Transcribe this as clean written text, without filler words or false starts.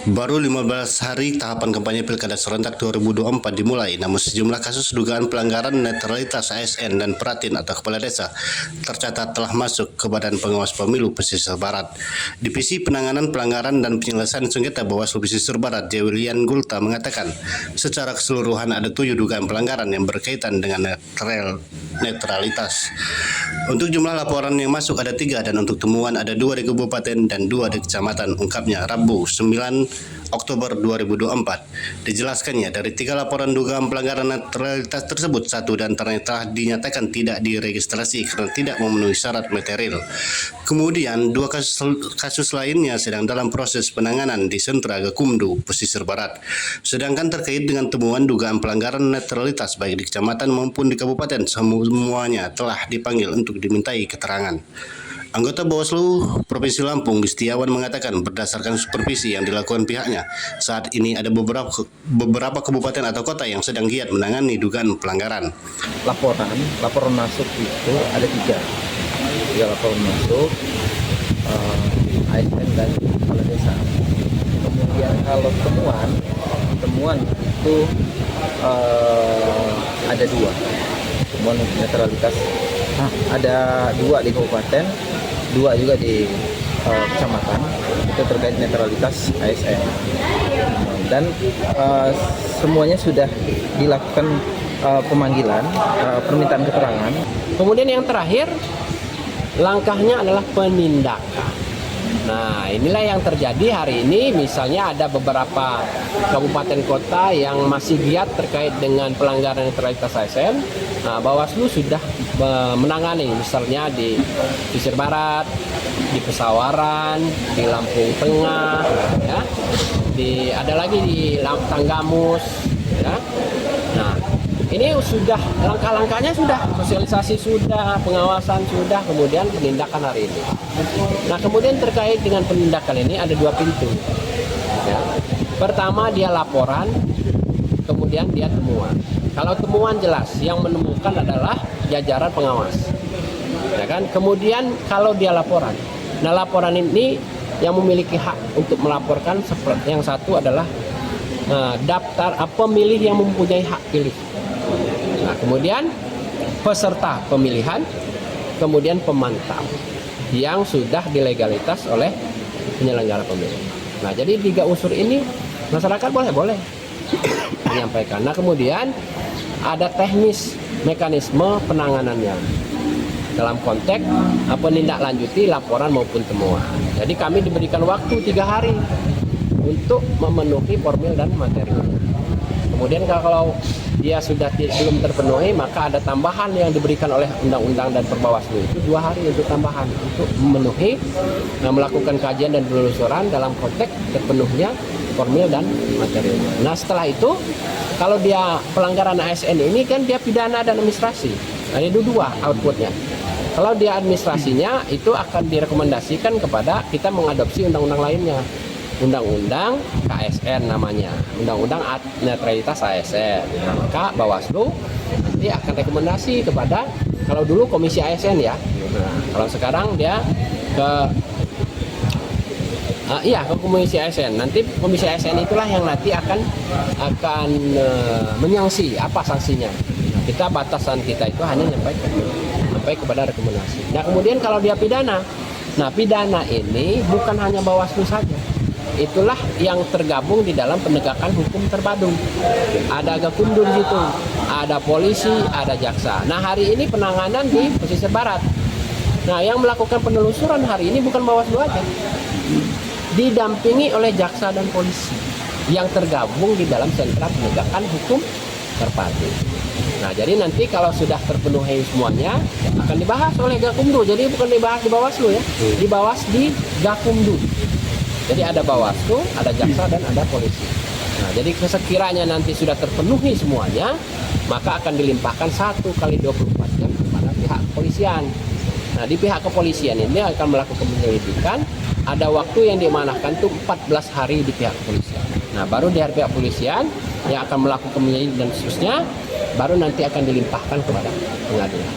Baru 15 hari tahapan kampanye Pilkada serentak 2024 dimulai, namun sejumlah kasus dugaan pelanggaran netralitas ASN dan Pratin atau Kepala Desa tercatat telah masuk ke Badan Pengawas Pemilu Pesisir Barat. Divisi Penanganan Pelanggaran dan Penyelesaian Sengketa Bawaslu Pesisir Barat, Jewilian Gulta mengatakan, secara keseluruhan ada 7 dugaan pelanggaran yang berkaitan dengan netralitas. Untuk jumlah laporan yang masuk ada 3 dan untuk temuan ada 2 di kabupaten dan 2 di kecamatan, ungkapnya Rabu 9 Oktober 2024. Dijelaskannya dari 3 laporan dugaan pelanggaran netralitas tersebut, 1 diantaranya telah dinyatakan tidak diregistrasi karena tidak memenuhi syarat material. Kemudian 2 kasus lainnya sedang dalam proses penanganan di Sentra Gakumdu Pesisir Barat. Sedangkan terkait dengan temuan dugaan pelanggaran netralitas baik di kecamatan maupun di kabupaten, semuanya telah dipanggil untuk dimintai keterangan. Anggota Bawaslu Provinsi Lampung, Listiawan, mengatakan berdasarkan supervisi yang dilakukan pihaknya, saat ini ada beberapa kabupaten atau kota yang sedang giat menangani dugaan pelanggaran. Laporan masuk itu ada 3 laporan masuk, ASN dan Kepala Desa. Kemudian kalau temuan itu ada 2 temuan netralitas. Ada 2 di kabupaten, 2 juga di kecamatan, itu terkait netralitas ASN. Dan semuanya sudah dilakukan pemanggilan, permintaan keterangan. Kemudian yang terakhir, langkahnya adalah penindakan. Nah, inilah yang terjadi hari ini. Misalnya ada beberapa kabupaten kota yang masih giat terkait dengan pelanggaran netralitas ASN. Nah, Bawaslu sudah menangani, misalnya di Pesisir Barat, di Pesawaran, di Lampung Tengah, ya, ada lagi di Tanggamus, ya. Nah, ini sudah langkah-langkahnya, sudah sosialisasi, sudah pengawasan, sudah, kemudian penindakan hari ini. Nah, kemudian terkait dengan penindakan ini ada 2 pintu. Ya. Pertama dia laporan, kemudian dia temuan. Kalau temuan jelas yang menemukan adalah jajaran pengawas. Ya kan? Kemudian kalau dia laporan. Nah, laporan ini yang memiliki hak untuk melaporkan, yang satu adalah daftar pemilih yang mempunyai hak pilih. Nah, kemudian peserta pemilihan, kemudian pemantau yang sudah dilegalitas oleh penyelenggara pemilu. Nah, jadi 3 unsur ini masyarakat boleh menyampaikan. Nah, kemudian ada teknis mekanisme penanganannya dalam konteks menindaklanjuti laporan maupun temuan. Jadi kami diberikan waktu 3 hari untuk memenuhi formil dan materi. Kemudian kalau dia sudah belum terpenuhi, maka ada tambahan yang diberikan oleh undang-undang dan Perbawaslu, itu 2 hari untuk tambahan untuk memenuhi, melakukan kajian dan penelusuran dalam konteks terpenuhnya formil dan materialnya. Nah, setelah itu kalau dia pelanggaran ASN ini kan dia pidana dan administrasi. Nah, itu 2 outputnya. Kalau dia administrasinya itu akan direkomendasikan kepada kita mengadopsi undang-undang lainnya. Undang-undang KSN namanya, Undang-Undang Netralitas ASN. Maka Bawaslu nanti akan rekomendasi kepada, kalau dulu Komisi ASN ya, nah, kalau sekarang dia ke Komisi ASN. Nanti Komisi ASN itulah yang nanti akan menyangsi apa sanksinya. Nah, kita batasan kita itu hanya sampai kepada rekomendasi. Nah, kemudian kalau dia pidana, nah pidana ini bukan hanya Bawaslu saja. Itulah yang tergabung di dalam penegakan hukum terpadu. Ada Gakumdu di situ, ada polisi, ada jaksa. Nah, hari ini penanganan di Pesisir Barat. Nah, yang melakukan penelusuran hari ini bukan Bawaslu aja, didampingi oleh jaksa dan polisi yang tergabung di dalam sentra penegakan hukum terpadu. Nah, jadi nanti kalau sudah terpenuhi semuanya akan dibahas oleh Gakumdu. Jadi bukan dibahas di Bawaslu ya, dibahas di Gakumdu. Jadi ada Bawaslu, ada jaksa, dan ada polisi. Nah, jadi sekiranya nanti sudah terpenuhi semuanya, maka akan dilimpahkan 1 kali 24 jam kepada pihak kepolisian. Nah, di pihak kepolisian ini akan melakukan penyelidikan. Ada waktu yang diamanahkan itu 14 hari di pihak kepolisian. Nah, baru di pihak kepolisian yang akan melakukan penyelidikan dan seterusnya, baru nanti akan dilimpahkan kepada pengadilan.